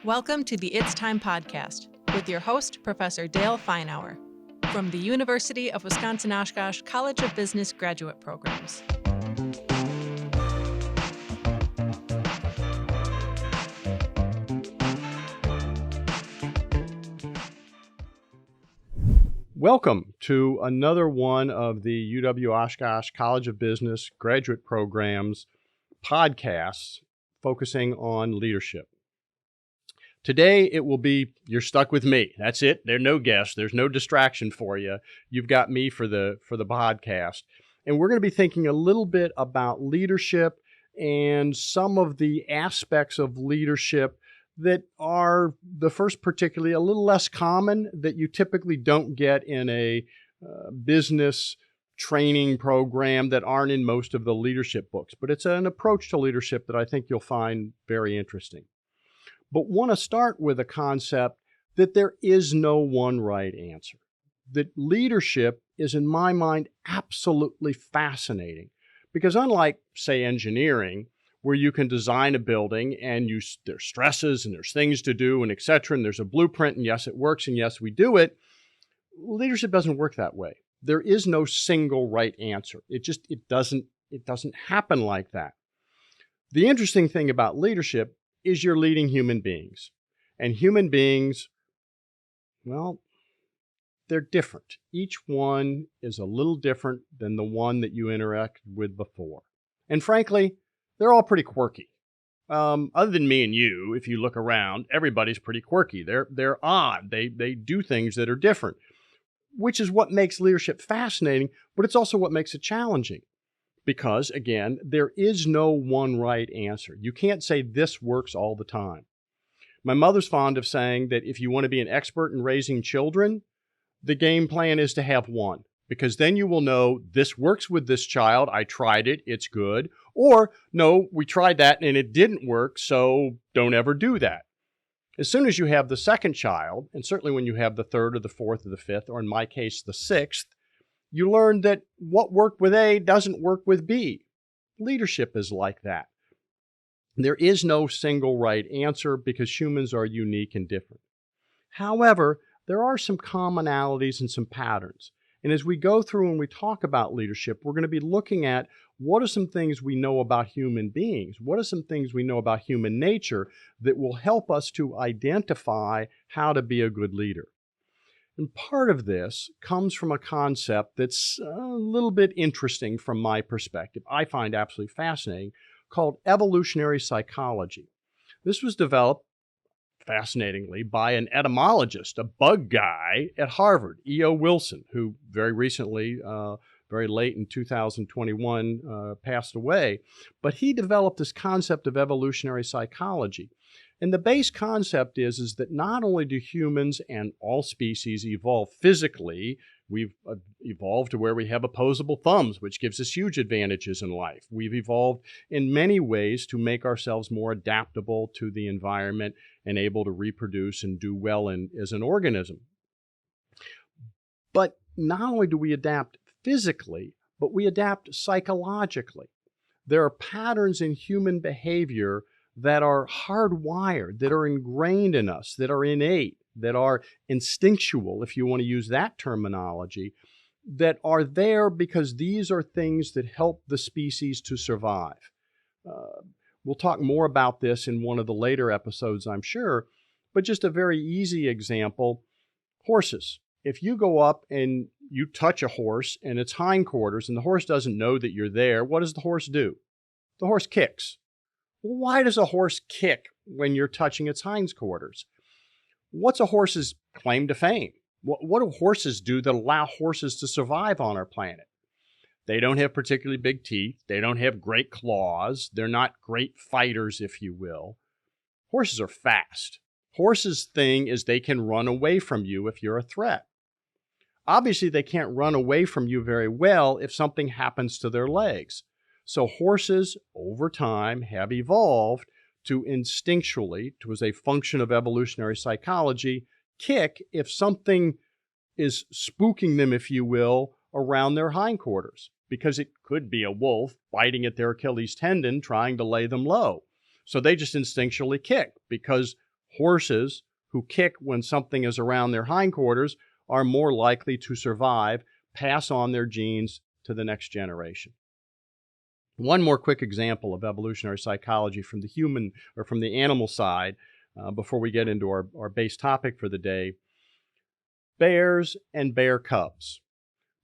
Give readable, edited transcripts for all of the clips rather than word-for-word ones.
Welcome to the It's Time podcast with your host, Professor Dale Feinauer, from the University of Wisconsin-Oshkosh College of Business Graduate Programs. Welcome to another one of the UW-Oshkosh College of Business Graduate Programs podcasts focusing on leadership. Today, it will be, you're stuck with me. That's it. There are no guests. There's no distraction for you. You've got me for the podcast. And we're going to be thinking a little bit about leadership and some of the aspects of leadership that are, the first particularly, a little less common, that you typically don't get in a business training program, that aren't in most of the leadership books. But it's an approach to leadership that I think you'll find very interesting. But want to start with a concept that there is no one right answer. That leadership is, in my mind, absolutely fascinating. Because unlike, say, engineering, where you can design a building and there's stresses and there's things to do and et cetera, and there's a blueprint, and yes, it works, and yes, we do it, leadership doesn't work that way. There is no single right answer. It doesn't happen like that. The interesting thing about leadership is you're leading human beings. And human beings, well, they're different. Each one is a little different than the one that you interacted with before. And frankly, they're all pretty quirky. Other than me and you, if you look around, everybody's pretty quirky. They're odd. They do things that are different, which is what makes leadership fascinating, but it's also what makes it challenging. Because, again, there is no one right answer. You can't say this works all the time. My mother's fond of saying that if you want to be an expert in raising children, the game plan is to have one. Because then you will know this works with this child, I tried it, it's good. Or, no, we tried that and it didn't work, so don't ever do that. As soon as you have the second child, and certainly when you have the third or the fourth or the fifth, or in my case, the sixth, you learn that what worked with A doesn't work with B. Leadership is like that. There is no single right answer because humans are unique and different. However, there are some commonalities and some patterns. And as we go through and we talk about leadership, we're going to be looking at what are some things we know about human beings? What are some things we know about human nature that will help us to identify how to be a good leader? And part of this comes from a concept that's a little bit interesting from my perspective, I find absolutely fascinating, called evolutionary psychology. This was developed, fascinatingly, by an etymologist, a bug guy at Harvard, E.O. Wilson, who very recently, very late in 2021, passed away. But he developed this concept of evolutionary psychology. And the base concept is that not only do humans and all species evolve physically, we've evolved to where we have opposable thumbs, which gives us huge advantages in life. We've evolved in many ways to make ourselves more adaptable to the environment and able to reproduce and do well as an organism. But not only do we adapt physically, but we adapt psychologically. There are patterns in human behavior that are hardwired, that are ingrained in us, that are innate, that are instinctual, if you want to use that terminology, that are there because these are things that help the species to survive. We'll talk more about this in one of the later episodes, I'm sure, but just a very easy example, horses. If you go up and you touch a horse and its hindquarters and the horse doesn't know that you're there, what does the horse do? The horse kicks. Why does a horse kick when you're touching its hindquarters? What's a horse's claim to fame? What do horses do that allow horses to survive on our planet? They don't have particularly big teeth. They don't have great claws. They're not great fighters, if you will. Horses are fast. Horses' thing is they can run away from you if you're a threat. Obviously, they can't run away from you very well if something happens to their legs. So horses, over time, have evolved to instinctually, as a function of evolutionary psychology, kick if something is spooking them, if you will, around their hindquarters, because it could be a wolf biting at their Achilles tendon trying to lay them low. So they just instinctually kick because Horses who kick when something is around their hindquarters are more likely to survive, pass on their genes to the next generation. One more quick example of evolutionary psychology from the human or from the animal side before we get into our base topic for the day. Bears and bear cubs.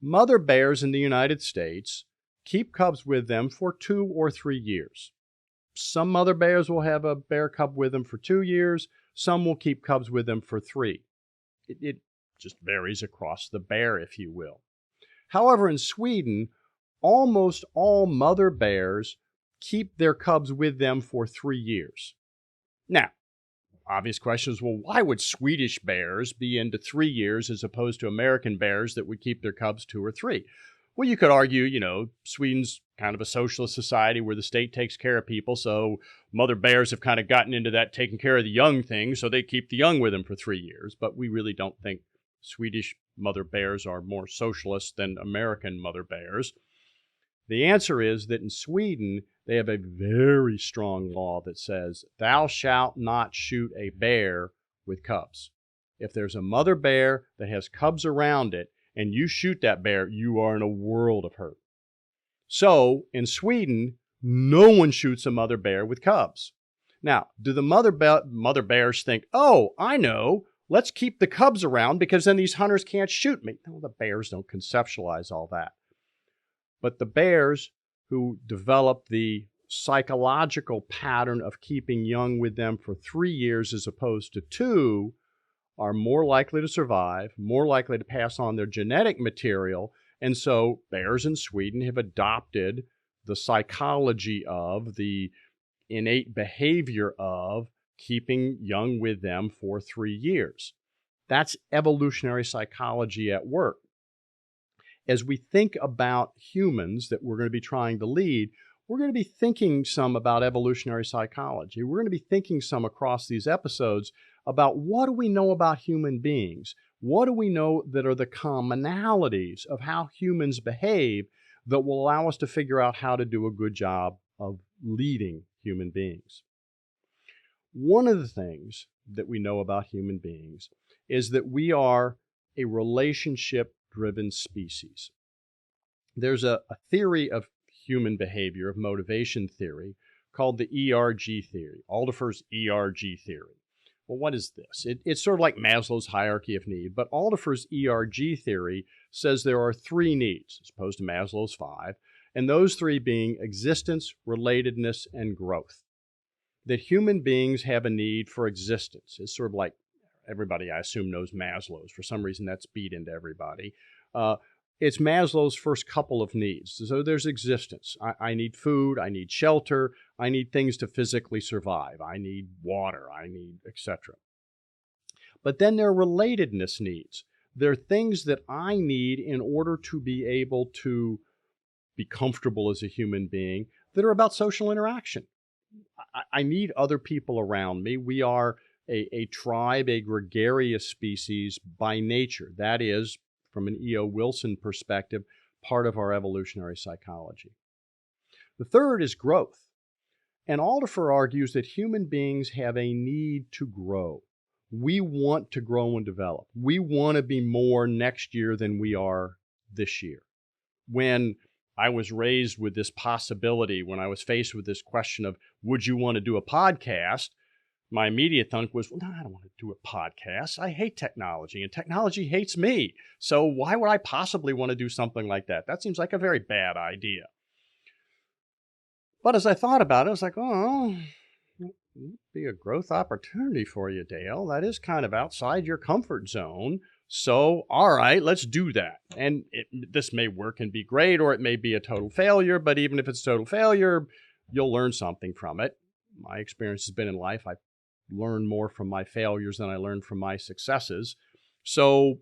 Mother bears in the United States keep cubs with them for 2 or 3 years. Some mother bears will have a bear cub with them for 2 years. Some will keep cubs with them for 3. It just varies across the bear, if you will. However, in Sweden, almost all mother bears keep their cubs with them for 3 years. Now, obvious question is, well, why would Swedish bears be into 3 years as opposed to American bears that would keep their cubs 2 or 3? Well, you could argue, Sweden's kind of a socialist society where the state takes care of people, so mother bears have kind of gotten into that taking care of the young thing, so they keep the young with them for 3 years. But we really don't think Swedish mother bears are more socialist than American mother bears. The answer is that in Sweden, they have a very strong law that says, thou shalt not shoot a bear with cubs. If there's a mother bear that has cubs around it, and you shoot that bear, you are in a world of hurt. So, in Sweden, no one shoots a mother bear with cubs. Now, do the mother bears think, oh, I know, let's keep the cubs around because then these hunters can't shoot me? No, the bears don't conceptualize all that. But the bears who develop the psychological pattern of keeping young with them for 3 years as opposed to 2 are more likely to survive, more likely to pass on their genetic material. And so bears in Sweden have adopted the psychology of, the innate behavior of keeping young with them for 3 years. That's evolutionary psychology at work. As we think about humans that we're going to be trying to lead, we're going to be thinking some about evolutionary psychology. We're going to be thinking some across these episodes about what do we know about human beings? What do we know that are the commonalities of how humans behave that will allow us to figure out how to do a good job of leading human beings? One of the things that we know about human beings is that we are a relationship-driven species. There's a theory of human behavior, of motivation theory, called the ERG theory, Alderfer's ERG theory. Well, what is this? It's sort of like Maslow's hierarchy of need, but Alderfer's ERG theory says there are 3 needs, as opposed to Maslow's 5, and those 3 being existence, relatedness, and growth. That human beings have a need for existence. It's sort of like everybody, I assume, knows Maslow's. For some reason, that's beat into everybody. It's Maslow's first couple of needs. So there's existence. I need food, I need shelter, I need things to physically survive, I need water, I need etc. But then there are relatedness needs. There are things that I need in order to be able to be comfortable as a human being that are about social interaction. I need other people around me. We are a tribe, a gregarious species by nature. That is, from an E.O. Wilson perspective, part of our evolutionary psychology. The third is growth. And Alderfer argues that human beings have a need to grow. We want to grow and develop. We want to be more next year than we are this year. When I was raised with this possibility, when I was faced with this question of, would you want to do a podcast? My immediate thought was, well, no, I don't want to do a podcast. I hate technology, and technology hates me. So why would I possibly want to do something like that? That seems like a very bad idea. But as I thought about it, I was like, oh, it would be a growth opportunity for you, Dale. That is kind of outside your comfort zone. So, all right, let's do that. And this may work and be great, or it may be a total failure. But even if it's total failure, you'll learn something from it. My experience has been in life, I've learned more from my failures than I learned from my successes. So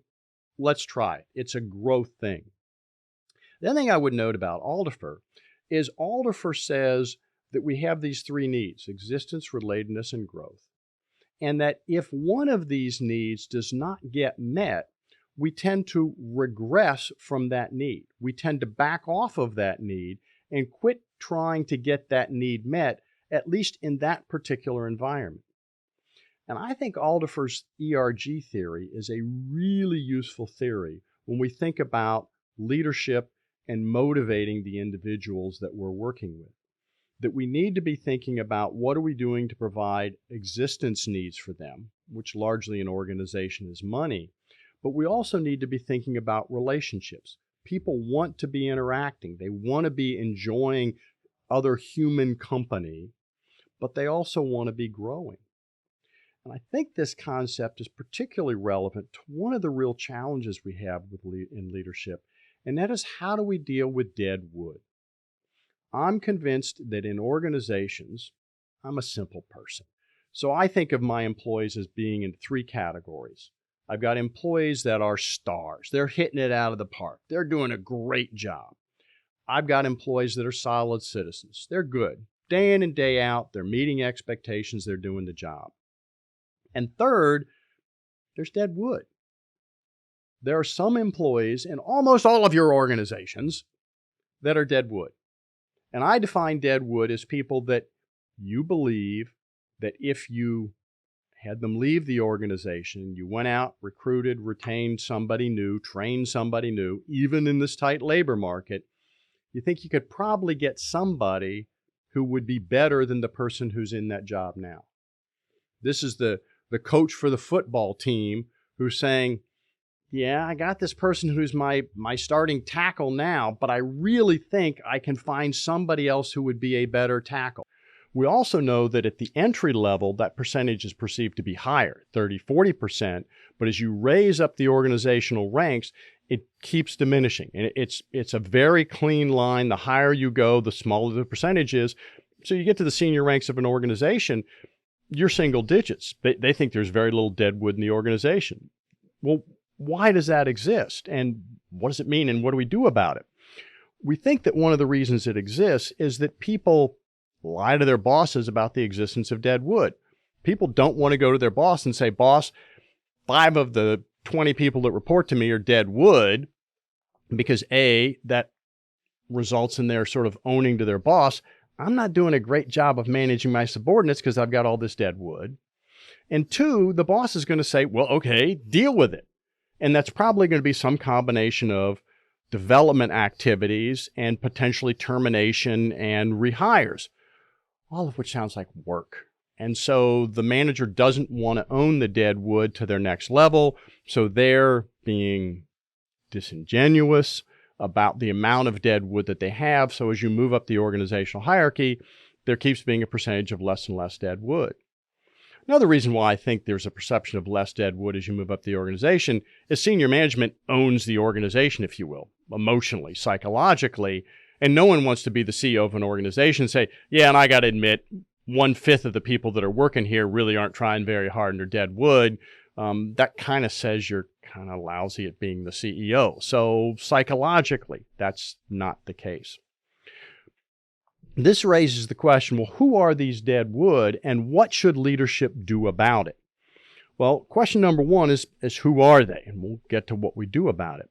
let's try it. It's a growth thing. The other thing I would note about Alderfer is Alderfer says that we have these 3 needs, existence, relatedness, and growth. And that if one of these needs does not get met, we tend to regress from that need. We tend to back off of that need and quit trying to get that need met, at least in that particular environment. And I think Alderfer's ERG theory is a really useful theory when we think about leadership and motivating the individuals that we're working with. That we need to be thinking about what are we doing to provide existence needs for them, which largely in organization is money. But we also need to be thinking about relationships. People want to be interacting. They want to be enjoying other human company, but they also want to be growing. And I think this concept is particularly relevant to one of the real challenges we have in leadership, and that is how do we deal with dead wood? I'm convinced that in organizations, I'm a simple person. So I think of my employees as being in three categories. I've got employees that are stars. They're hitting it out of the park. They're doing a great job. I've got employees that are solid citizens. They're good. Day in and day out, they're meeting expectations. They're doing the job. And third, there's dead wood. There are some employees in almost all of your organizations that are dead wood. And I define dead wood as people that you believe that if you had them leave the organization, you went out, recruited, retained somebody new, trained somebody new, even in this tight labor market, you think you could probably get somebody who would be better than the person who's in that job now. This is the coach for the football team who's saying, yeah, I got this person who's my starting tackle now, but I really think I can find somebody else who would be a better tackle. We also know that at the entry level, that percentage is perceived to be higher, 30, 40%. But as you raise up the organizational ranks, it keeps diminishing. And it's a very clean line. The higher you go, the smaller the percentage is. So you get to the senior ranks of an organization, you're single digits. They think there's very little dead wood in the organization. Well, why does that exist? And what does it mean? And what do we do about it? We think that one of the reasons it exists is that people lie to their bosses about the existence of dead wood. People don't want to go to their boss and say, boss, 5 of the 20 people that report to me are dead wood, because A, that results in their sort of owning to their boss, I'm not doing a great job of managing my subordinates because I've got all this dead wood. And 2, the boss is going to say, well, okay, deal with it. And that's probably going to be some combination of development activities and potentially termination and rehires, all of which sounds like work. And so the manager doesn't want to own the dead wood to their next level. So they're being disingenuous about the amount of dead wood that they have. So as you move up the organizational hierarchy, there keeps being a percentage of less and less dead wood. Another reason why I think there's a perception of less dead wood as you move up the organization is senior management owns the organization, if you will, emotionally, psychologically, and no one wants to be the CEO of an organization and say, yeah, and I got to admit, 1/5 of the people that are working here really aren't trying very hard and are dead wood. That kind of says you're kind of lousy at being the CEO. So psychologically, that's not the case. This raises the question, well, who are these dead wood and what should leadership do about it? Well, question number one is who are they? And we'll get to what we do about it.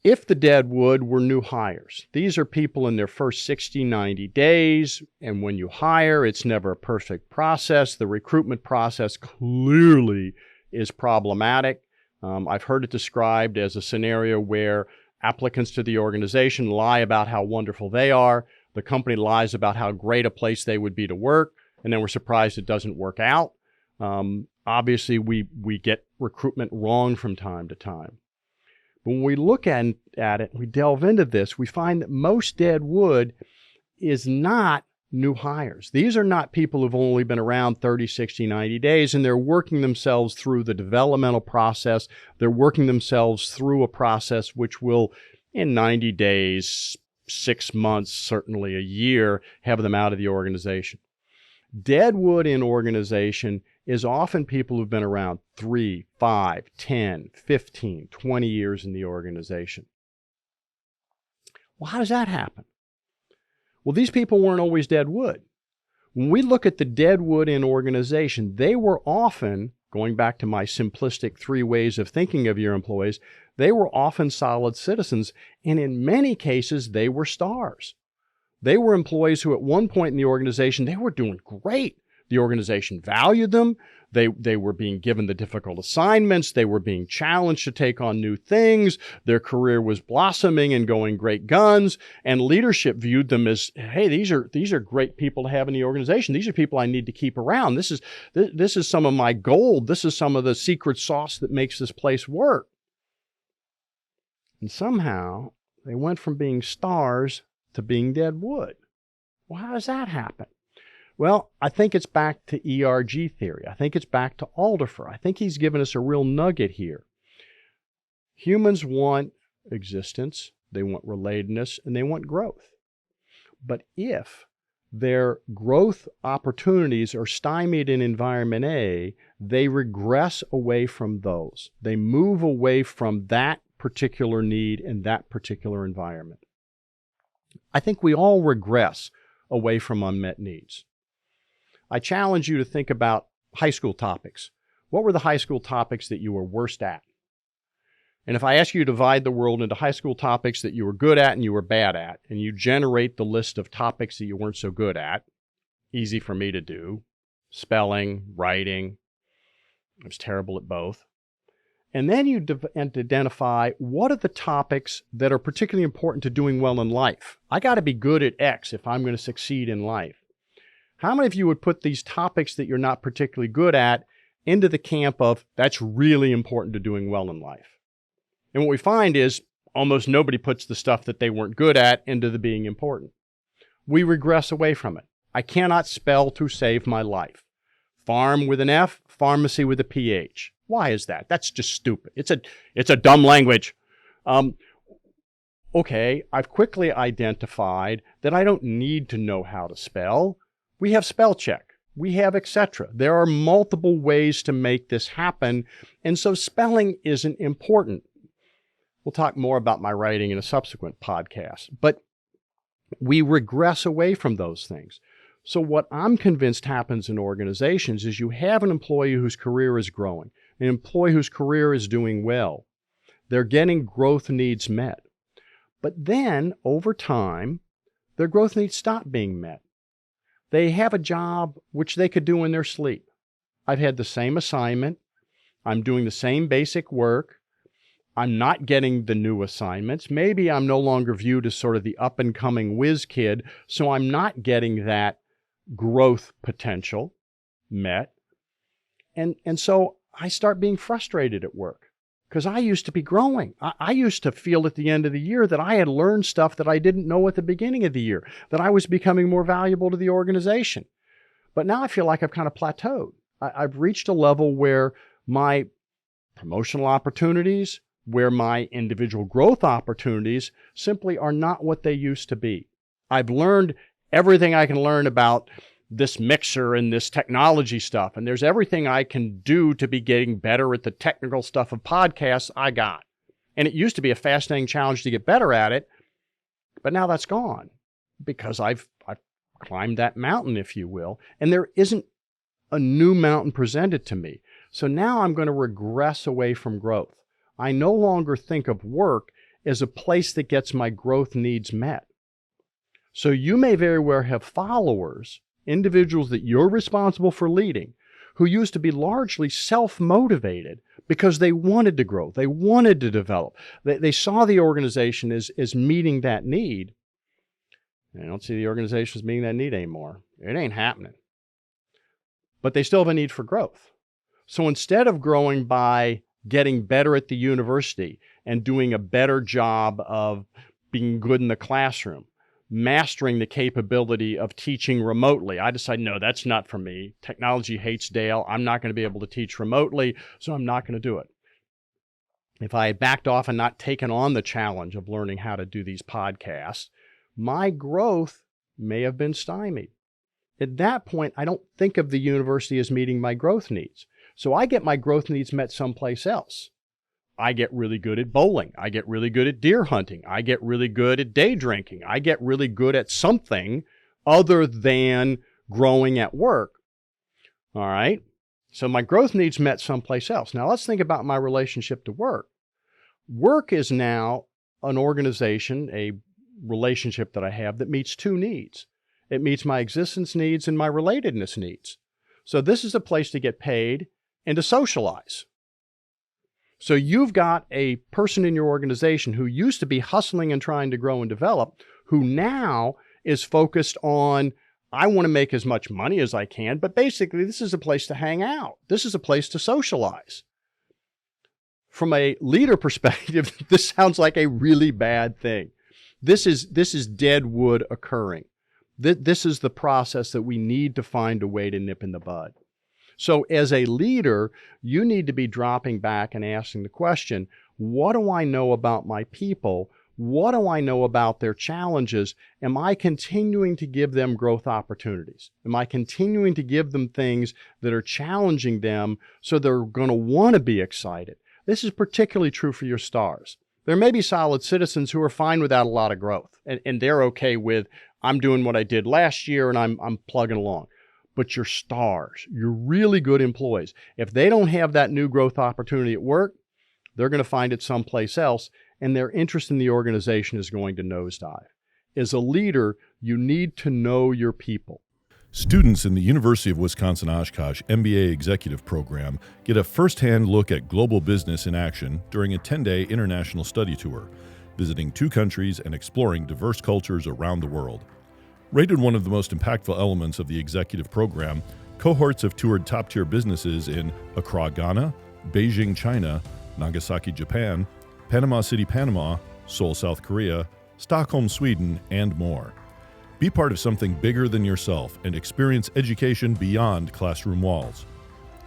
If the dead wood were new hires, these are people in their first 60, 90 days, and when you hire, it's never a perfect process. The recruitment process clearly is problematic. I've heard it described as a scenario where applicants to the organization lie about how wonderful they are. The company lies about how great a place they would be to work, and then we're surprised it doesn't work out. Obviously, we get recruitment wrong from time to time. When we look at it, we delve into this, we find that most dead wood is not new hires. These are not people who've only been around 30, 60, 90 days, and they're working themselves through the developmental process. They're working themselves through a process which will, in 90 days, 6 months, certainly a year, have them out of the organization. Dead wood in organization is often people who've been around 3, 5, 10, 15, 20 years in the organization. Well, how does that happen? Well, these people weren't always dead wood. When we look at the dead wood in organization, they were often, going back to my simplistic 3 ways of thinking of your employees, they were often solid citizens, and in many cases, they were stars. They were employees who at one point in the organization, they were doing great. The organization valued them. They were being given the difficult assignments. They were being challenged to take on new things. Their career was blossoming and going great guns. And leadership viewed them as, hey, these are great people to have in the organization. These are people I need to keep around. This is some of my gold. This is some of the secret sauce that makes this place work. And somehow they went from being stars to being dead wood. Well, how does that happen? Well, I think it's back to ERG theory. I think it's back to Alderfer. I think he's given us a real nugget here. Humans want existence, they want relatedness, and they want growth. But if their growth opportunities are stymied in environment A, they regress away from those. They move away from that particular need in that particular environment. I think we all regress away from unmet needs. I challenge you to think about high school topics. What were the high school topics that you were worst at? And if I ask you to divide the world into high school topics that you were good at and you were bad at, and you generate the list of topics that you weren't so good at, easy for me to do, spelling, writing, I was terrible at both. And then you identify what are the topics that are particularly important to doing well in life. I got to be good at X if I'm going to succeed in life. How many of you would put these topics that you're not particularly good at into the camp of that's really important to doing well in life? And what we find is almost nobody puts the stuff that they weren't good at into the being important. We regress away from it. I cannot spell to save my life. Farm with an F, pharmacy with a PH. Why is that? That's just stupid. It's a dumb language. Okay, I've quickly identified that I don't need to know how to spell. We have spell check. We have etc. There are multiple ways to make this happen, and so spelling isn't important. We'll talk more about my writing in a subsequent podcast, but we regress away from those things. So what I'm convinced happens in organizations is you have an employee whose career is growing, an employee whose career is doing well. They're getting growth needs met. But then, over time, their growth needs stop being met. They have a job which they could do in their sleep. I've had the same assignment. I'm doing the same basic work. I'm not getting the new assignments. Maybe I'm no longer viewed as sort of the up-and-coming whiz kid, so I'm not getting that growth potential met. And so I start being frustrated at work because I used to be growing. I used to feel at the end of the year that I had learned stuff that I didn't know at the beginning of the year, that I was becoming more valuable to the organization. But now I feel like I've kind of plateaued. I've reached a level where my promotional opportunities, where my individual growth opportunities simply are not what they used to be. I've learned everything I can learn about this mixer and this technology stuff, and there's everything I can do to be getting better at the technical stuff of podcasts I got. And it used to be a fascinating challenge to get better at it, but now that's gone because I've climbed that mountain, if you will, and there isn't a new mountain presented to me. So now I'm going to regress away from growth. I no longer think of work as a place that gets my growth needs met. So you may very well have followers, individuals that you're responsible for leading, who used to be largely self-motivated because they wanted to grow, they wanted to develop. They saw the organization as meeting that need. And I don't see the organization as meeting that need anymore. It ain't happening. But they still have a need for growth. So instead of growing by getting better at the university and doing a better job of being good in the classroom, mastering the capability of teaching remotely, I decided, no, that's not for me. Technology hates Dale. I'm not going to be able to teach remotely, so I'm not going to do it. If I had backed off and not taken on the challenge of learning how to do these podcasts, my growth may have been stymied. At that point, I don't think of the university as meeting my growth needs. So I get my growth needs met someplace else. I get really good at bowling. I get really good at deer hunting. I get really good at day drinking. I get really good at something other than growing at work. All right? So my growth needs met someplace else. Now let's think about my relationship to work. Work is now an organization, a relationship that I have that meets two needs. It meets my existence needs and my relatedness needs. So this is a place to get paid and to socialize. So you've got a person in your organization who used to be hustling and trying to grow and develop, who now is focused on, I want to make as much money as I can, but basically this is a place to hang out. This is a place to socialize. From a leader perspective, this sounds like a really bad thing. This is dead wood occurring. This is the process that we need to find a way to nip in the bud. So as a leader, you need to be dropping back and asking the question, what do I know about my people? What do I know about their challenges? Am I continuing to give them growth opportunities? Am I continuing to give them things that are challenging them so they're going to want to be excited? This is particularly true for your stars. There may be solid citizens who are fine without a lot of growth, and they're okay with, I'm doing what I did last year and I'm plugging along. But your stars, your really good employees, if they don't have that new growth opportunity at work, they're going to find it someplace else, and their interest in the organization is going to nosedive. As a leader, you need to know your people. Students in the University of Wisconsin-Oshkosh MBA Executive Program get a first-hand look at global business in action during a 10-day international study tour, visiting 2 countries and exploring diverse cultures around the world. Rated one of the most impactful elements of the executive program, cohorts have toured top-tier businesses in Accra, Ghana, Beijing, China, Nagasaki, Japan, Panama City, Panama, Seoul, South Korea, Stockholm, Sweden, and more. Be part of something bigger than yourself and experience education beyond classroom walls.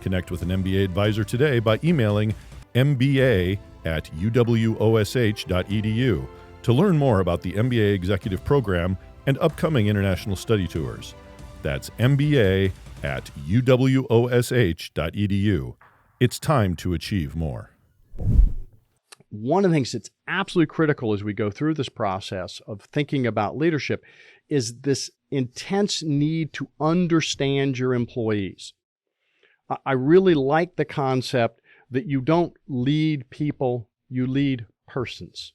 Connect with an MBA advisor today by emailing mba@uwosh.edu to learn more about the MBA Executive Program and upcoming international study tours. That's mba@uwosh.edu. It's time to achieve more. One of the things that's absolutely critical as we go through this process of thinking about leadership is this intense need to understand your employees. I really like the concept that you don't lead people, you lead persons.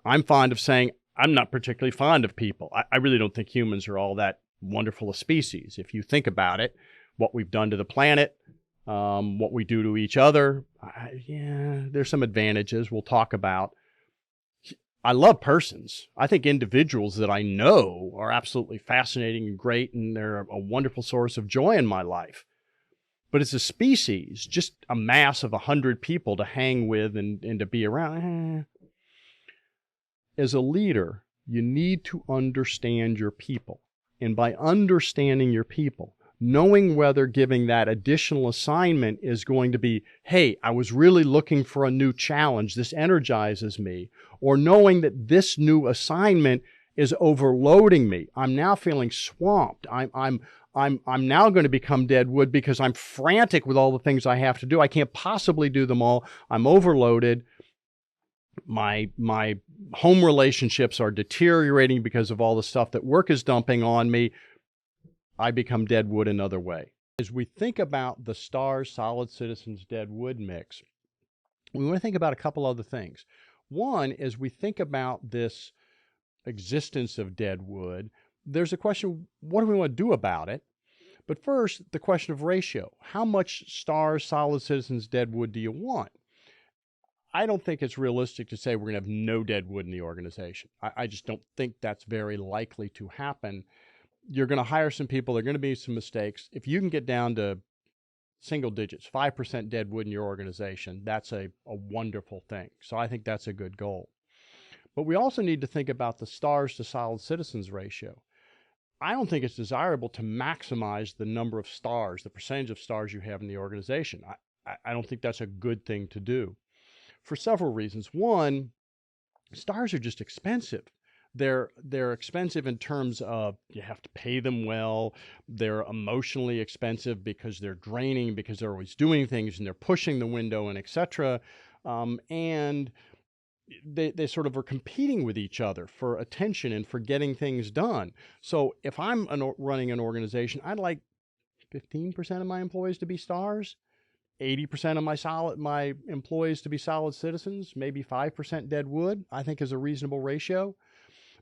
I'm fond of saying, I'm not particularly fond of people. I really don't think humans are all that wonderful a species. If you think about it, what we've done to the planet, what we do to each other, there's some advantages we'll talk about. I love persons. I think individuals that I know are absolutely fascinating and great, and they're a wonderful source of joy in my life. But as a species, just a mass of 100 people to hang with and to be around, As a leader, you need to understand your people. And by understanding your people, knowing whether giving that additional assignment is going to be, hey, I was really looking for a new challenge, this energizes me, or knowing that this new assignment is overloading me. I'm now feeling swamped. I'm now going to become dead wood because I'm frantic with all the things I have to do. I can't possibly do them all. I'm overloaded. My home relationships are deteriorating because of all the stuff that work is dumping on me. I become dead wood another way. As we think about the stars, solid citizens, dead wood mix, we want to think about a couple other things. One, as we think about this existence of dead wood, there's a question, what do we want to do about it? But first, the question of ratio. How much stars, solid citizens, dead wood do you want? I don't think it's realistic to say we're going to have no dead wood in the organization. I just don't think that's very likely to happen. You're going to hire some people. There are going to be some mistakes. If you can get down to single digits, 5% dead wood in your organization, that's a wonderful thing. So I think that's a good goal. But we also need to think about the stars to solid citizens ratio. I don't think it's desirable to maximize the number of stars, the percentage of stars you have in the organization. I don't think that's a good thing to do for several reasons. One, stars are just expensive. They're expensive in terms of you have to pay them well. They're emotionally expensive because they're draining, because they're always doing things and they're pushing the window and etc. And they sort of are competing with each other for attention and for getting things done. So if I'm running an organization, I'd like 15% of my employees to be stars, 80% of my employees to be solid citizens, maybe 5% dead wood, I think is a reasonable ratio.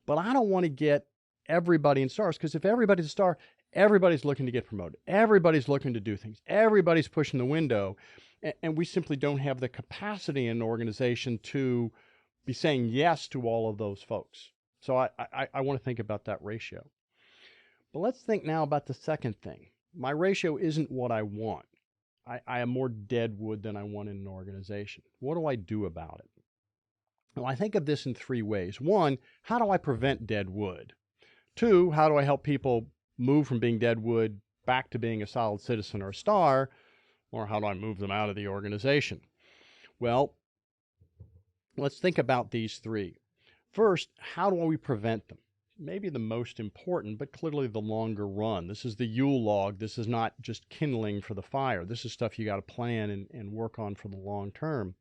But I don't want to get everybody in stars, because if everybody's a star, Everybody's looking to get promoted. Everybody's looking to do things. Everybody's pushing the window. And we simply don't have the capacity in an organization to be saying yes to all of those folks. So I want to think about that ratio. But let's think now about the second thing. My ratio isn't what I want. I am more dead wood than I want in an organization. What do I do about it? Well, I think of this in three ways. One, how do I prevent dead wood? Two, how do I help people move from being dead wood back to being a solid citizen or a star? Or how do I move them out of the organization? Well, let's think about these three. First, how do we prevent them? Maybe the most important, but clearly the longer run. This is the Yule log. This is not just kindling for the fire. This is stuff you got to plan and work on for the long term.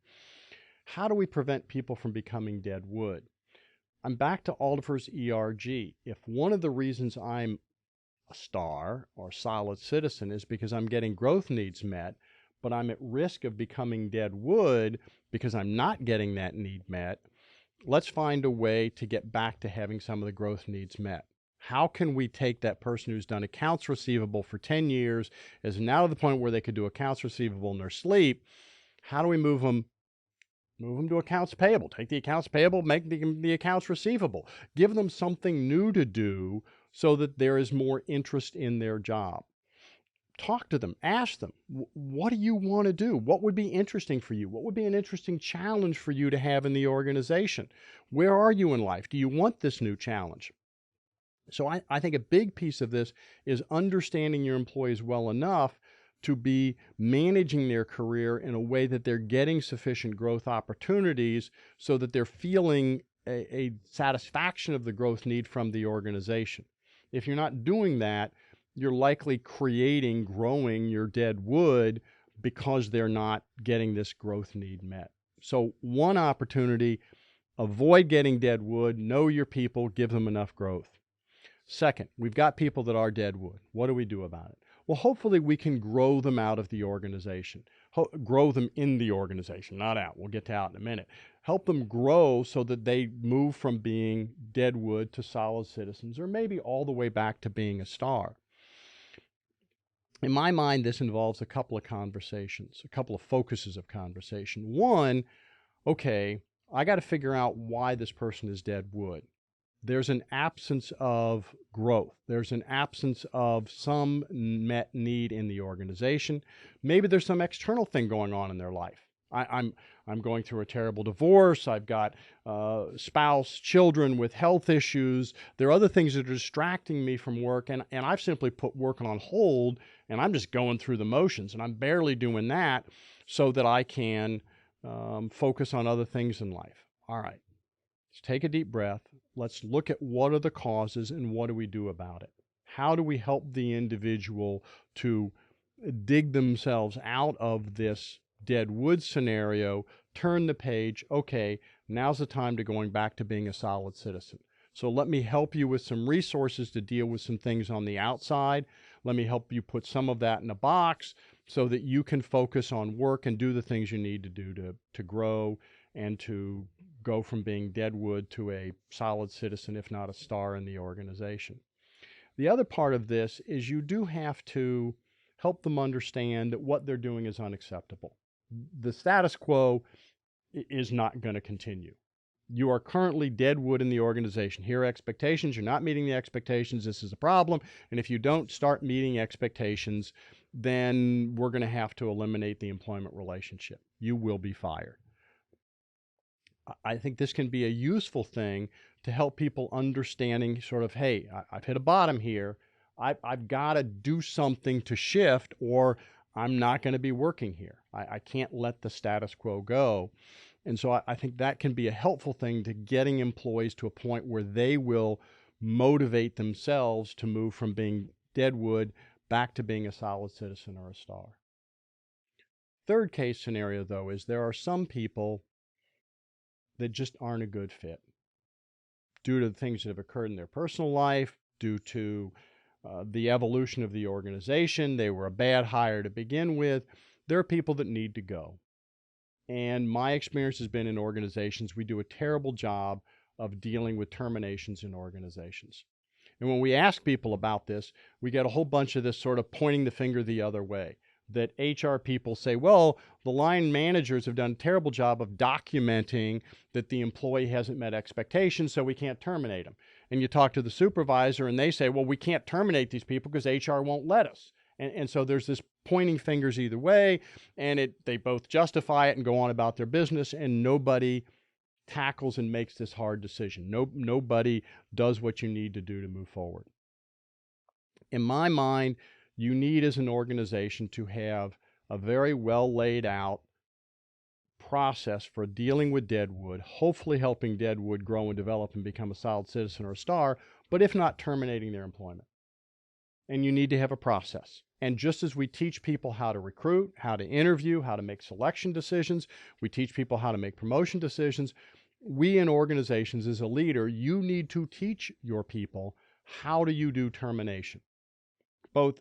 How do we prevent people from becoming dead wood? I'm back to Alderfer's ERG. If one of the reasons I'm a star or solid citizen is because I'm getting growth needs met, but I'm at risk of becoming dead wood because I'm not getting that need met, let's find a way to get back to having some of the growth needs met. How can we take that person who's done accounts receivable for 10 years, is now to the point where they could do accounts receivable in their sleep? How do we move them to accounts payable? Take the accounts payable, make the accounts receivable. Give them something new to do so that there is more interest in their job. Talk to them, ask them, what do you want to do? What would be interesting for you? What would be an interesting challenge for you to have in the organization? Where are you in life? Do you want this new challenge? So I think a big piece of this is understanding your employees well enough to be managing their career in a way that they're getting sufficient growth opportunities so that they're feeling a satisfaction of the growth need from the organization. If you're not doing that, you're likely growing your dead wood because they're not getting this growth need met. So one opportunity, avoid getting dead wood, know your people, give them enough growth. Second, we've got people that are dead wood. What do we do about it? Well, hopefully we can grow them out of the organization, grow them in the organization, not out. We'll get to out in a minute. Help them grow so that they move from being dead wood to solid citizens, or maybe all the way back to being a star. In my mind, this involves a couple of conversations, a couple of focuses of conversation. One, okay, I got to figure out why this person is dead wood. There's an absence of growth. There's an absence of some met need in the organization. Maybe there's some external thing going on in their life. I'm going through a terrible divorce. I've got spouse, children with health issues. There are other things that are distracting me from work, and I've simply put work on hold, and I'm just going through the motions, and I'm barely doing that so that I can focus on other things in life. All right, let's take a deep breath. Let's look at what are the causes and what do we do about it? How do we help the individual to dig themselves out of this dead wood scenario, turn the page, okay, now's the time to going back to being a solid citizen. So let me help you with some resources to deal with some things on the outside. Let me help you put some of that in a box so that you can focus on work and do the things you need to do to grow and to go from being dead wood to a solid citizen, if not a star in the organization. The other part of this is you do have to help them understand that what they're doing is unacceptable. The status quo is not going to continue. You are currently dead wood in the organization. Here are expectations. You're not meeting the expectations. This is a problem. And if you don't start meeting expectations, then we're going to have to eliminate the employment relationship. You will be fired. I think this can be a useful thing to help people understanding sort of, hey, I've hit a bottom here. I've got to do something to shift, or I'm not going to be working here. I can't let the status quo go. And so I think that can be a helpful thing to getting employees to a point where they will motivate themselves to move from being dead wood back to being a solid citizen or a star. Third case scenario, though, is there are some people that just aren't a good fit due to the things that have occurred in their personal life, due to the evolution of the organization. They were a bad hire to begin with. There are people that need to go. And my experience has been in organizations, we do a terrible job of dealing with terminations in organizations. And when we ask people about this, we get a whole bunch of this sort of pointing the finger the other way. That HR people say, well, the line managers have done a terrible job of documenting that the employee hasn't met expectations, so we can't terminate them. And you talk to the supervisor and they say, well, we can't terminate these people because HR won't let us. And so there's this pointing fingers either way, and they both justify it and go on about their business, and nobody tackles and makes this hard decision. Nobody does what you need to do to move forward. In my mind, you need as an organization to have a very well laid out process for dealing with deadwood, hopefully helping deadwood grow and develop and become a solid citizen or a star, but if not, terminating their employment. And you need to have a process. And just as we teach people how to recruit, how to interview, how to make selection decisions, we teach people how to make promotion decisions, we in organizations as a leader, you need to teach your people how do you do termination. Both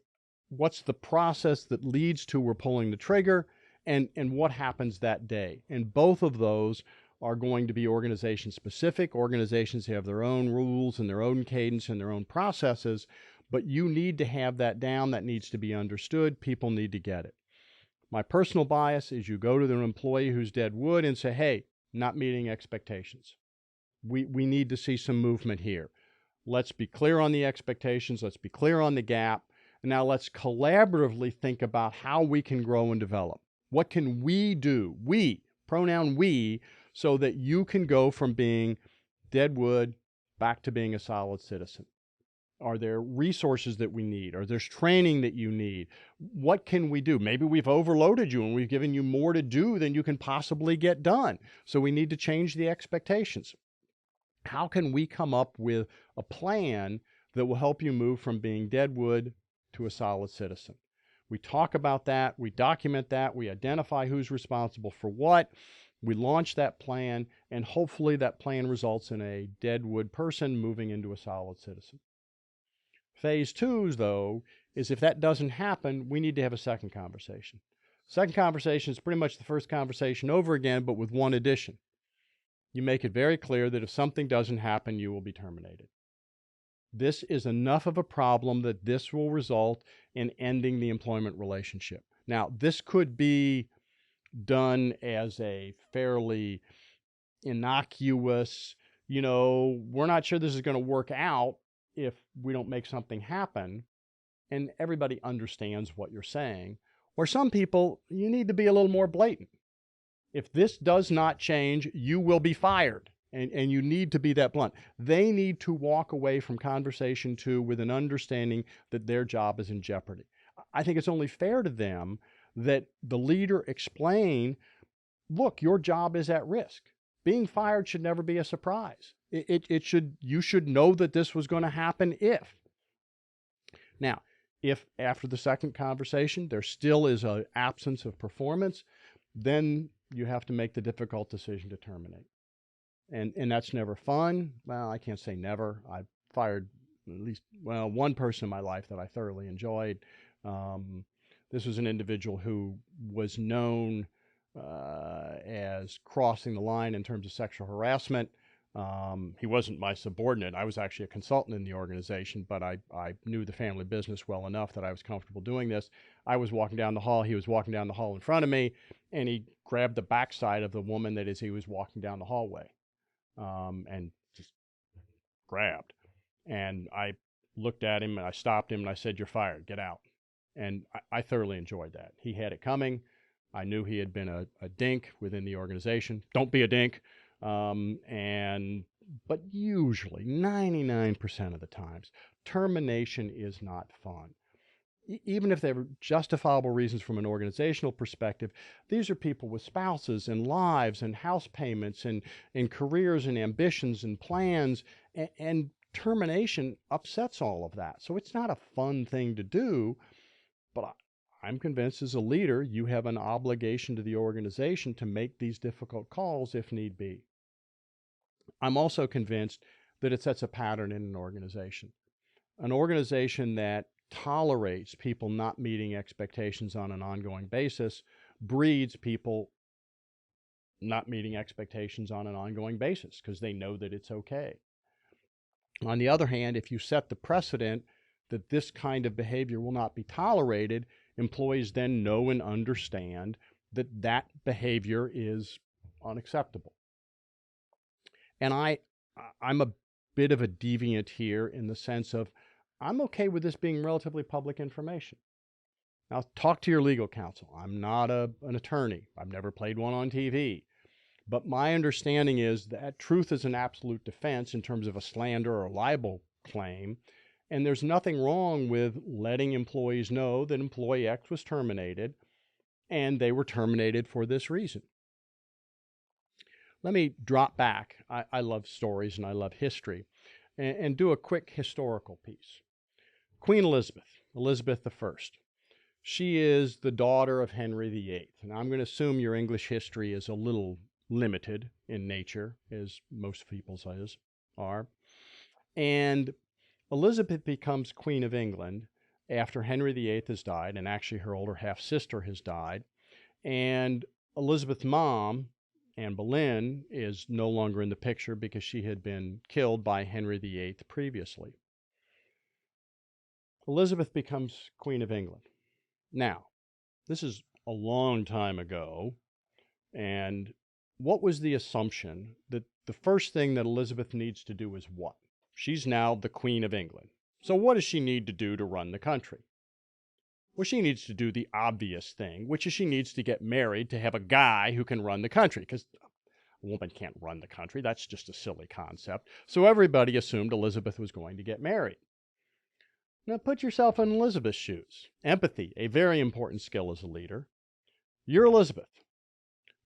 what's the process that leads to we're pulling the trigger, and what happens that day. And both of those are going to be organization specific. Organizations have their own rules and their own cadence and their own processes, but you need to have that down. That needs to be understood. People need to get it. My personal bias is you go to the employee who's dead wood and say, hey, not meeting expectations. We need to see some movement here. Let's be clear on the expectations. Let's be clear on the gap. And now let's collaboratively think about how we can grow and develop. What can we do? We, pronoun we, so that you can go from being dead wood back to being a solid citizen. Are there resources that we need? Are there training that you need? What can we do? Maybe we've overloaded you and we've given you more to do than you can possibly get done. So we need to change the expectations. How can we come up with a plan that will help you move from being dead wood to a solid citizen? We talk about that, we document that, we identify who's responsible for what, we launch that plan, and hopefully that plan results in a dead wood person moving into a solid citizen. Phase 2, though, is if that doesn't happen, we need to have a second conversation. Second conversation is pretty much the first conversation over again, but with one addition. You make it very clear that if something doesn't happen, you will be terminated. This is enough of a problem that this will result in ending the employment relationship. Now, this could be done as a fairly innocuous, we're not sure this is going to work out if we don't make something happen, and everybody understands what you're saying. Or some people, you need to be a little more blatant. If this does not change, you will be fired. And you need to be that blunt. They need to walk away from conversation 2 with an understanding that their job is in jeopardy. I think it's only fair to them that the leader explain, look, your job is at risk. Being fired should never be a surprise. You should know that this was going to happen if. Now, if after the second conversation there still is an absence of performance, then you have to make the difficult decision to terminate. And that's never fun. Well, I can't say never. I've fired at least, one person in my life that I thoroughly enjoyed. This was an individual who was known as crossing the line in terms of sexual harassment. He wasn't my subordinate. I was actually a consultant in the organization, but I knew the family business well enough that I was comfortable doing this. I was walking down the hall. He was walking down the hall in front of me, and he grabbed the backside of the woman that he was walking down the hallway. And just grabbed. And I looked at him and I stopped him and I said, you're fired, get out. And I thoroughly enjoyed that. He had it coming. I knew he had been a dink within the organization. Don't be a dink. But usually 99% of the times, termination is not fun. Even if there were justifiable reasons from an organizational perspective, these are people with spouses and lives and house payments and careers and ambitions and plans, and termination upsets all of that. So it's not a fun thing to do, but I'm convinced as a leader, you have an obligation to the organization to make these difficult calls if need be. I'm also convinced that it sets a pattern in an organization. An organization that tolerates people not meeting expectations on an ongoing basis breeds people not meeting expectations on an ongoing basis because they know that it's okay. On the other hand, if you set the precedent that this kind of behavior will not be tolerated, employees then know and understand that that behavior is unacceptable. And I'm a bit of a deviant here in the sense of I'm okay with this being relatively public information. Now, talk to your legal counsel. I'm not an attorney. I've never played one on TV. But my understanding is that truth is an absolute defense in terms of a slander or libel claim. And there's nothing wrong with letting employees know that employee X was terminated and they were terminated for this reason. Let me drop back. I love stories and I love history and do a quick historical piece. Queen Elizabeth I. She is the daughter of Henry VIII. And I'm going to assume your English history is a little limited in nature, as most people's are. And Elizabeth becomes Queen of England after Henry VIII has died, and actually her older half-sister has died. And Elizabeth's mom, Anne Boleyn, is no longer in the picture because she had been killed by Henry VIII previously. Elizabeth becomes Queen of England. Now, this is a long time ago, and what was the assumption that the first thing that Elizabeth needs to do is what? She's now the Queen of England. So what does she need to do to run the country? Well, she needs to do the obvious thing, which is she needs to get married to have a guy who can run the country, because a woman can't run the country. That's just a silly concept. So everybody assumed Elizabeth was going to get married. Now put yourself in Elizabeth's shoes. Empathy, a very important skill as a leader. You're Elizabeth.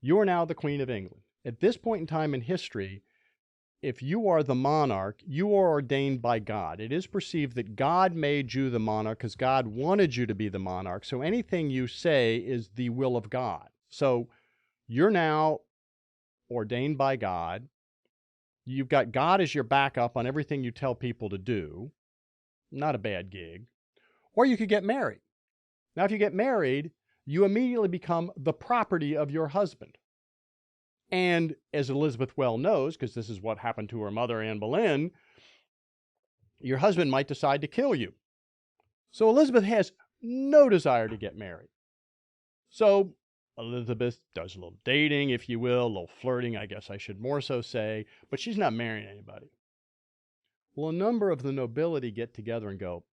You're now the Queen of England. At this point in time in history, if you are the monarch, you are ordained by God. It is perceived that God made you the monarch because God wanted you to be the monarch. So anything you say is the will of God. So you're now ordained by God. You've got God as your backup on everything you tell people to do. Not a bad gig. Or you could get married. Now, if you get married, you immediately become the property of your husband. And as Elizabeth well knows, because this is what happened to her mother, Anne Boleyn, your husband might decide to kill you. So Elizabeth has no desire to get married. So Elizabeth does a little dating, if you will, a little flirting, I guess I should more so say, but she's not marrying anybody. Well, a number of the nobility get together and go,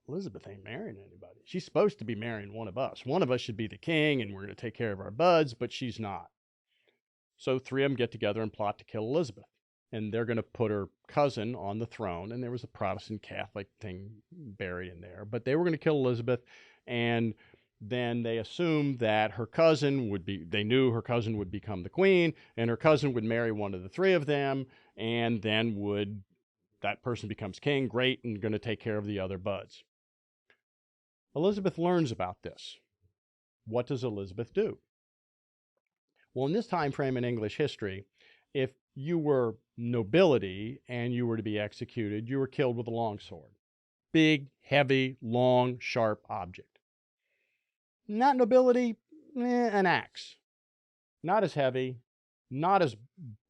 Elizabeth ain't marrying anybody. She's supposed to be marrying one of us. One of us should be the king, and we're going to take care of our buds, but she's not. So three of them get together and plot to kill Elizabeth. And they're going to put her cousin on the throne, and there was a Protestant Catholic thing buried in there. But they were going to kill Elizabeth, and then they assumed that her cousin they knew her cousin would become the queen, and her cousin would marry one of the three of them, and then that person becomes king, great, and going to take care of the other buds. Elizabeth learns about this. What does Elizabeth do? Well, in this time frame in English history, if you were nobility and you were to be executed, you were killed with a longsword. Big, heavy, long, sharp object. Not nobility, an axe. Not as heavy, not as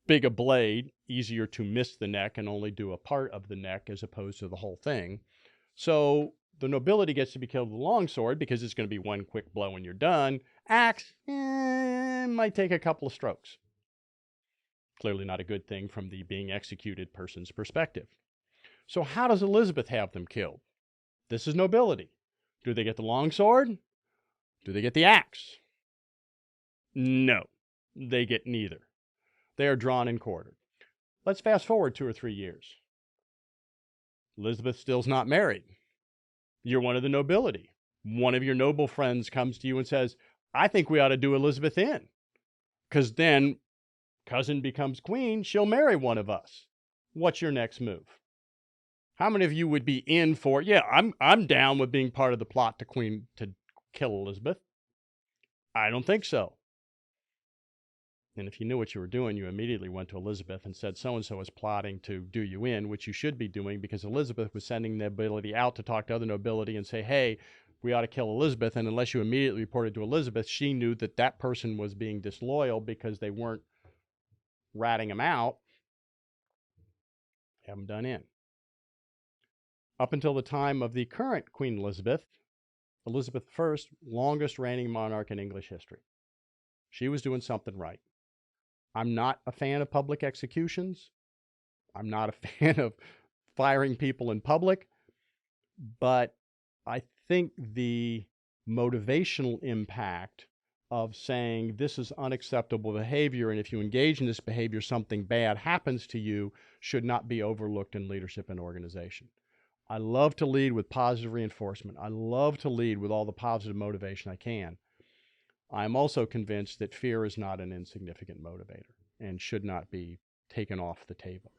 big a blade, easier to miss the neck and only do a part of the neck as opposed to the whole thing. So the nobility gets to be killed with a longsword because it's going to be one quick blow and you're done. Axe, might take a couple of strokes. Clearly not a good thing from the being executed person's perspective. So how does Elizabeth have them killed? This is nobility. Do they get the longsword? Do they get the axe? No, they get neither. They are drawn and quartered. Let's fast forward 2 or 3 years. Elizabeth still's not married. You're one of the nobility. One of your noble friends comes to you and says, I think we ought to do Elizabeth in, because then cousin becomes queen, she'll marry one of us. What's your next move? How many of you would be in for, yeah, I'm down with being part of the plot to kill Elizabeth? I don't think so. And if you knew what you were doing, you immediately went to Elizabeth and said, so-and-so is plotting to do you in, which you should be doing, because Elizabeth was sending nobility out to talk to other nobility and say, hey, we ought to kill Elizabeth. And unless you immediately reported to Elizabeth, she knew that that person was being disloyal because they weren't ratting him out. Have him done in. up until the time of the current Queen Elizabeth, Elizabeth I, longest reigning monarch in English history. She was doing something right. I'm not a fan of public executions. I'm not a fan of firing people in public, but I think the motivational impact of saying this is unacceptable behavior, and if you engage in this behavior, something bad happens to you, should not be overlooked in leadership and organization. I love to lead with positive reinforcement. I love to lead with all the positive motivation I can. I'm also convinced that fear is not an insignificant motivator and should not be taken off the table.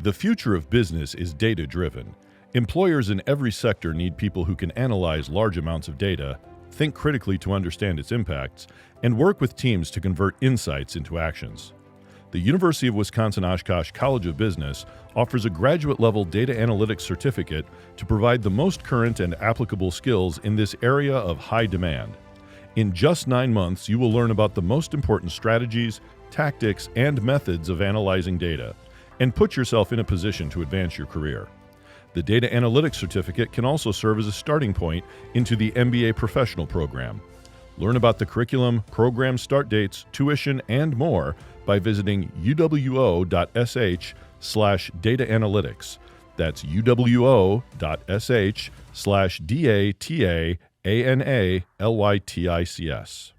The future of business is data-driven. Employers in every sector need people who can analyze large amounts of data, think critically to understand its impacts, and work with teams to convert insights into actions. The University of Wisconsin-Oshkosh College of Business offers a graduate-level data analytics certificate to provide the most current and applicable skills in this area of high demand. In just 9 months, you will learn about the most important strategies, tactics, and methods of analyzing data, and put yourself in a position to advance your career. The Data Analytics Certificate can also serve as a starting point into the MBA Professional Program. Learn about the curriculum, program start dates, tuition, and more by visiting uwo.sh/data analytics. That's uwo.sh/data-analytics.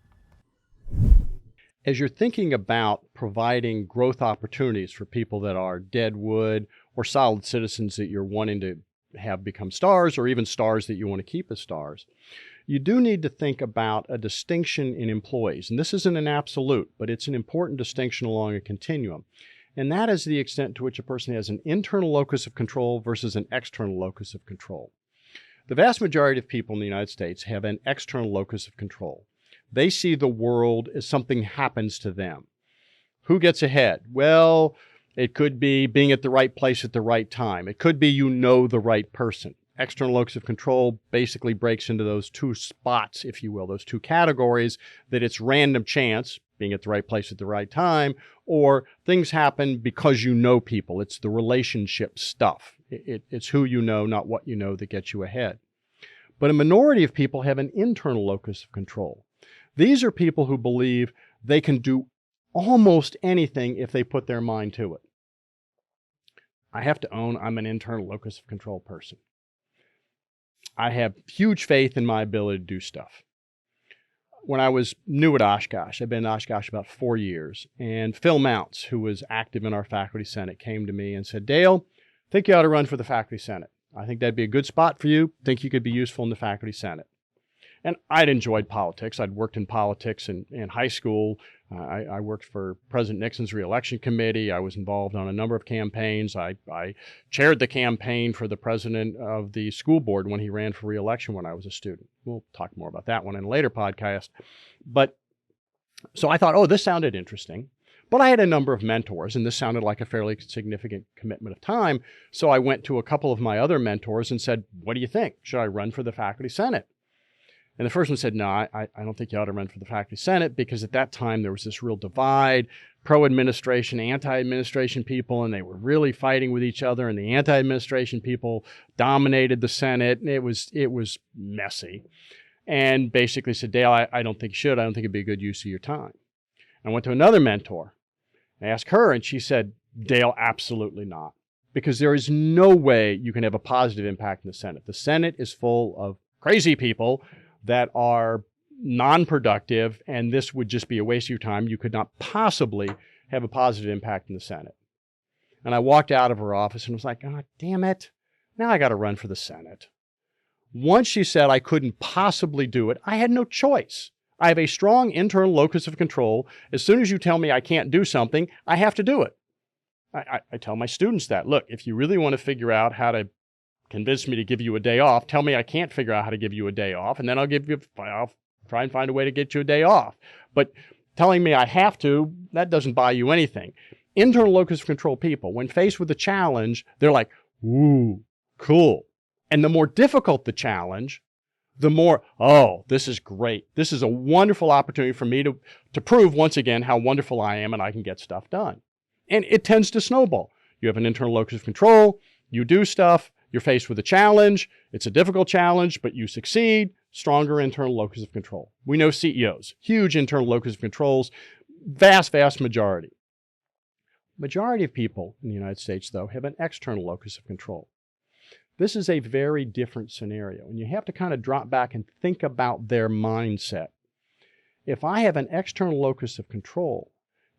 As you're thinking about providing growth opportunities for people that are dead wood or solid citizens that you're wanting to have become stars, or even stars that you want to keep as stars, you do need to think about a distinction in employees. And this isn't an absolute, but it's an important distinction along a continuum. And that is the extent to which a person has an internal locus of control versus an external locus of control. The vast majority of people in the United States have an external locus of control. They see the world as something happens to them. Who gets ahead? Well, it could be being at the right place at the right time. It could be you know the right person. External locus of control basically breaks into those two spots, if you will, those two categories, that it's random chance, being at the right place at the right time, or things happen because you know people. It's the relationship stuff. It's who you know, not what you know, that gets you ahead. But a minority of people have an internal locus of control. These are people who believe they can do almost anything if they put their mind to it. I have to own I'm an internal locus of control person. I have huge faith in my ability to do stuff. When I was new at Oshkosh, I've been at Oshkosh about 4 years, and Phil Mounts, who was active in our faculty senate, came to me and said, "Dale, I think you ought to run for the faculty senate. I think that'd be a good spot for you. I think you could be useful in the faculty senate." And I'd enjoyed politics. I'd worked in politics in high school. I worked for President Nixon's reelection committee. I was involved on a number of campaigns. I chaired the campaign for the president of the school board when he ran for reelection when I was a student. We'll talk more about that one in a later podcast. But so I thought, oh, this sounded interesting. But I had a number of mentors, and this sounded like a fairly significant commitment of time. So I went to a couple of my other mentors and said, "What do you think? Should I run for the faculty senate?" And the first one said, "No, I don't think you ought to run for the faculty senate," because at that time there was this real divide, pro-administration, anti-administration people, and they were really fighting with each other, and the anti-administration people dominated the Senate, and it was messy. And basically said, "Dale, I don't think you should. I don't think it'd be a good use of your time." I went to another mentor. I asked her, and she said, "Dale, absolutely not. Because there is no way you can have a positive impact in the Senate. The Senate is full of crazy people that are non-productive, and this would just be a waste of your time. You could not possibly have a positive impact in the Senate." And I walked out of her office and was like, "Oh, damn it. Now I got to run for the Senate." Once she said I couldn't possibly do it, I had no choice. I have a strong internal locus of control. As soon as you tell me I can't do something, I have to do it. I tell my students that, look, if you really want to figure out how to convince me to give you a day off, tell me I can't figure out how to give you a day off, and then I'll try and find a way to get you a day off. But telling me I have to, that doesn't buy you anything. Internal locus of control people, when faced with a challenge, they're like, "Ooh, cool." And the more difficult the challenge, the more, "Oh, this is great. This is a wonderful opportunity for me to prove once again how wonderful I am and I can get stuff done." And it tends to snowball. You have an internal locus of control, You do stuff, you're faced with a challenge, it's a difficult challenge, but you succeed, stronger internal locus of control. We know CEOs, huge internal locus of controls, vast majority. Majority of people in the United States, though, have an external locus of control. This is a very different scenario, and you have to kind of drop back and think about their mindset. If I have an external locus of control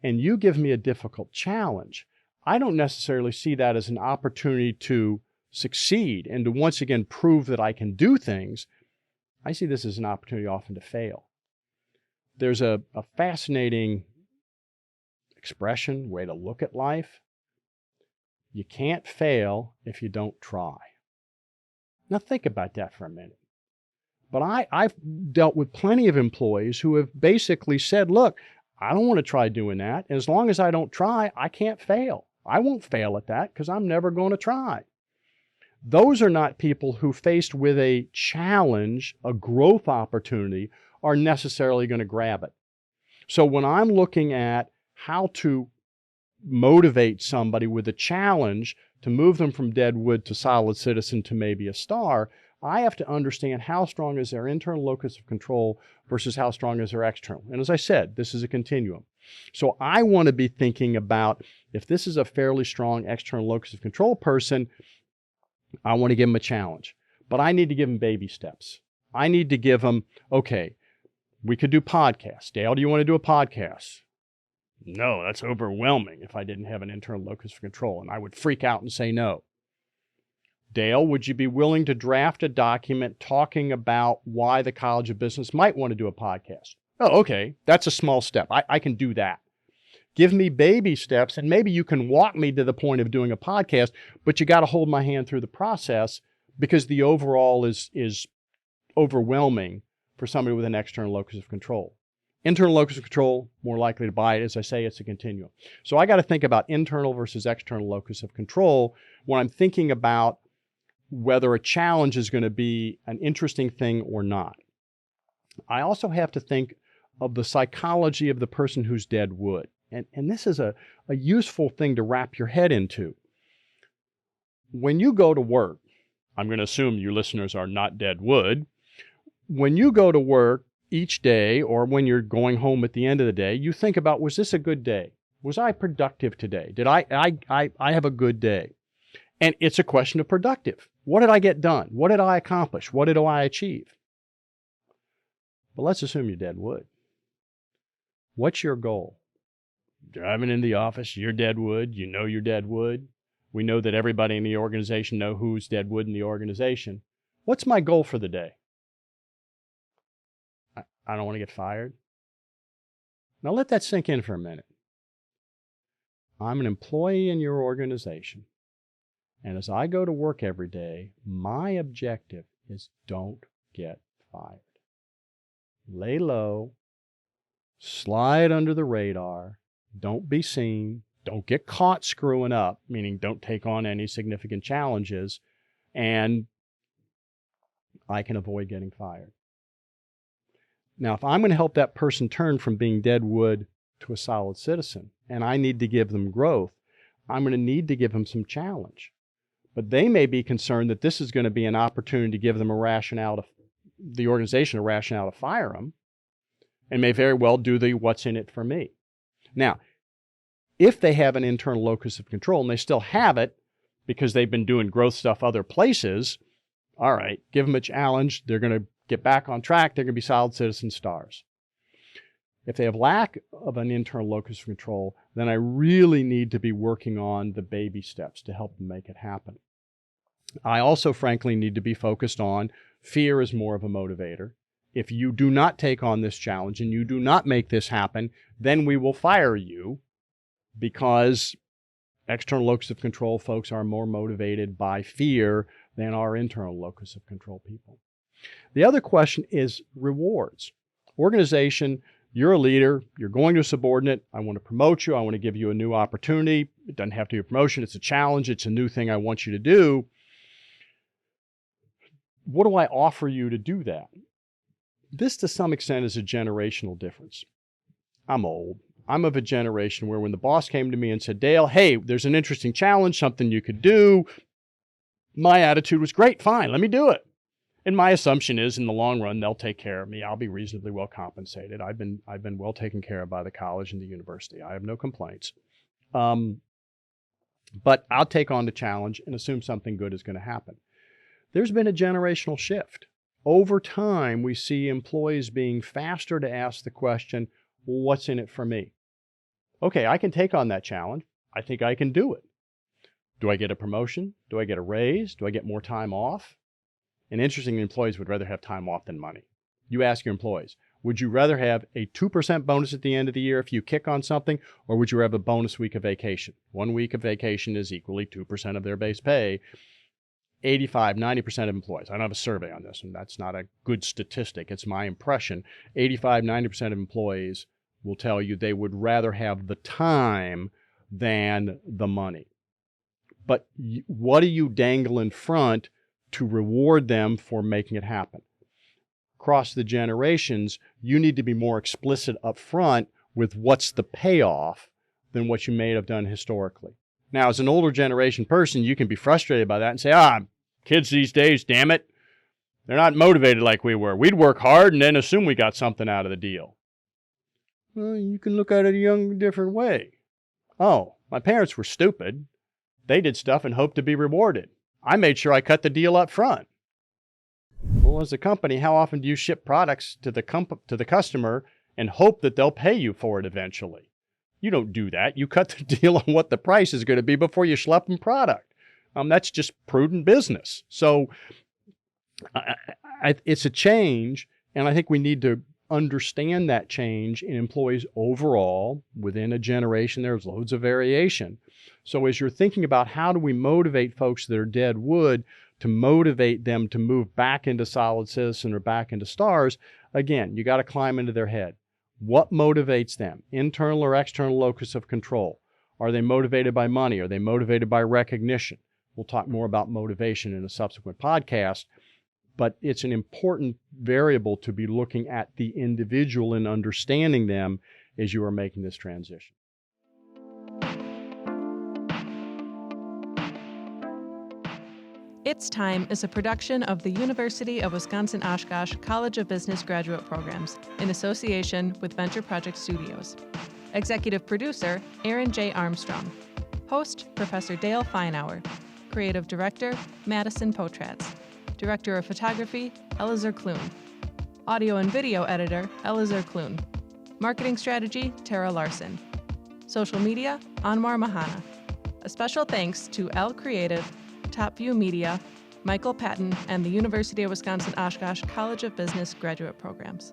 and you give me a difficult challenge, I don't necessarily see that as an opportunity to succeed and to once again prove that I can do things. I see this as an opportunity often to fail. There's a fascinating expression, way to look at life. You can't fail if you don't try. Now think about that for a minute. But I've dealt with plenty of employees who have basically said, look, I don't want to try doing that. As long as I don't try, I can't fail. I won't fail at that because I'm never going to try. Those are not people who, faced with a challenge, a growth opportunity, are necessarily going to grab it. So when I'm looking at how to motivate somebody with a challenge to move them from dead wood to solid citizen to maybe a star, I have to understand how strong is their internal locus of control versus how strong is their external. And as I said, this is a continuum. So I want to be thinking about, if this is a fairly strong external locus of control person, I want to give them a challenge. But I need to give them baby steps. I need to give them, okay, we could do podcasts. Dale, do you want to do a podcast? No, that's overwhelming if I didn't have an internal locus of control, and I would freak out and say no. Dale, would you be willing to draft a document talking about why the College of Business might want to do a podcast? Oh, okay, that's a small step. I can do that. Give me baby steps, and maybe you can walk me to the point of doing a podcast, but you got to hold my hand through the process because the overall is overwhelming for somebody with an external locus of control. Internal locus of control, more likely to buy it. As I say, it's a continuum. So I got to think about internal versus external locus of control when I'm thinking about whether a challenge is going to be an interesting thing or not. I also have to think of the psychology of the person who's dead wood. And this is a useful thing to wrap your head into. When you go to work, I'm going to assume you listeners are not dead wood. When you go to work each day, or when you're going home at the end of the day, you think about, was this a good day? Was I productive today? Did I have a good day? And it's a question of productive. What did I get done? What did I accomplish? What did I achieve? But let's assume you're dead wood. What's your goal? Driving in the office, you're dead wood. You know you're dead wood. We know that everybody in the organization know who's dead wood in the organization. What's my goal for the day? I don't want to get fired. Now let that sink in for a minute. I'm an employee in your organization. And as I go to work every day, my objective is don't get fired. Lay low, slide under the radar, don't be seen, don't get caught screwing up, meaning don't take on any significant challenges, and I can avoid getting fired. Now, if I'm going to help that person turn from being dead wood to a solid citizen, and I need to give them growth, I'm going to need to give them some challenge. But they may be concerned that this is going to be an opportunity to give them the organization a rationale to fire them, and may very well do the what's in it for me. Now, if they have an internal locus of control, and they still have it because they've been doing growth stuff other places, all right, give them a challenge. They're going to get back on track. They're going to be solid citizen stars. If they have lack of an internal locus of control, then I really need to be working on the baby steps to help them make it happen. I also, frankly, need to be focused on fear is more of a motivator. If you do not take on this challenge and you do not make this happen, then we will fire you, because external locus of control folks are more motivated by fear than our internal locus of control people. The other question is rewards. Organization, you're a leader, you're going to a subordinate, I want to promote you, I want to give you a new opportunity. It doesn't have to be a promotion, it's a challenge, it's a new thing I want you to do. What do I offer you to do that? This, to some extent, is a generational difference. I'm old. I'm of a generation where when the boss came to me and said, Dale, hey, there's an interesting challenge, something you could do, my attitude was, great, fine, let me do it. And my assumption is, in the long run, they'll take care of me. I'll be reasonably well compensated. I've been well taken care of by the college and the university. I have no complaints. But I'll take on the challenge and assume something good is going to happen. There's been a generational shift. Over time, we see employees being faster to ask the question, well, what's in it for me? Okay, I can take on that challenge. I think I can do it. Do I get a promotion? Do I get a raise? Do I get more time off? And interestingly, employees would rather have time off than money. You ask your employees, would you rather have a 2% bonus at the end of the year if you kick on something, or would you have a bonus week of vacation? 1 week of vacation is equally 2% of their base pay. 85, 90% of employees, I don't have a survey on this, and that's not a good statistic, it's my impression, 85, 90% of employees will tell you they would rather have the time than the money. But what do you dangle in front to reward them for making it happen? Across the generations, you need to be more explicit up front with what's the payoff than what you may have done historically. Now, as an older generation person, you can be frustrated by that and say, kids these days, damn it, they're not motivated like we were. We'd work hard and then assume we got something out of the deal. Well, you can look at it a different way. Oh, my parents were stupid. They did stuff and hoped to be rewarded. I made sure I cut the deal up front. Well, as a company, how often do you ship products to the customer and hope that they'll pay you for it eventually? You don't do that. You cut the deal on what the price is going to be before you schlep them product. That's just prudent business. So it's a change, and I think we need to understand that change in employees overall. Within a generation, there's loads of variation. So as you're thinking about how do we motivate folks that are dead wood to motivate them to move back into solid citizen or back into stars, again, you got to climb into their head. What motivates them? Internal or external locus of control? Are they motivated by money? Are they motivated by recognition? We'll talk more about motivation in a subsequent podcast, but it's an important variable to be looking at the individual and understanding them as you are making this transition. It's Time is a production of the University of Wisconsin-Oshkosh College of Business Graduate Programs in association with Venture Project Studios. Executive producer, Aaron J. Armstrong. Host, Professor Dale Feinauer. Creative Director, Madison Potratz. Director of Photography, Elazar Kloon. Audio and Video Editor, Elazar Kloon. Marketing Strategy, Tara Larson. Social Media, Anwar Mahana. A special thanks to L Creative, Top View Media, Michael Patton, and the University of Wisconsin-Oshkosh College of Business Graduate Programs.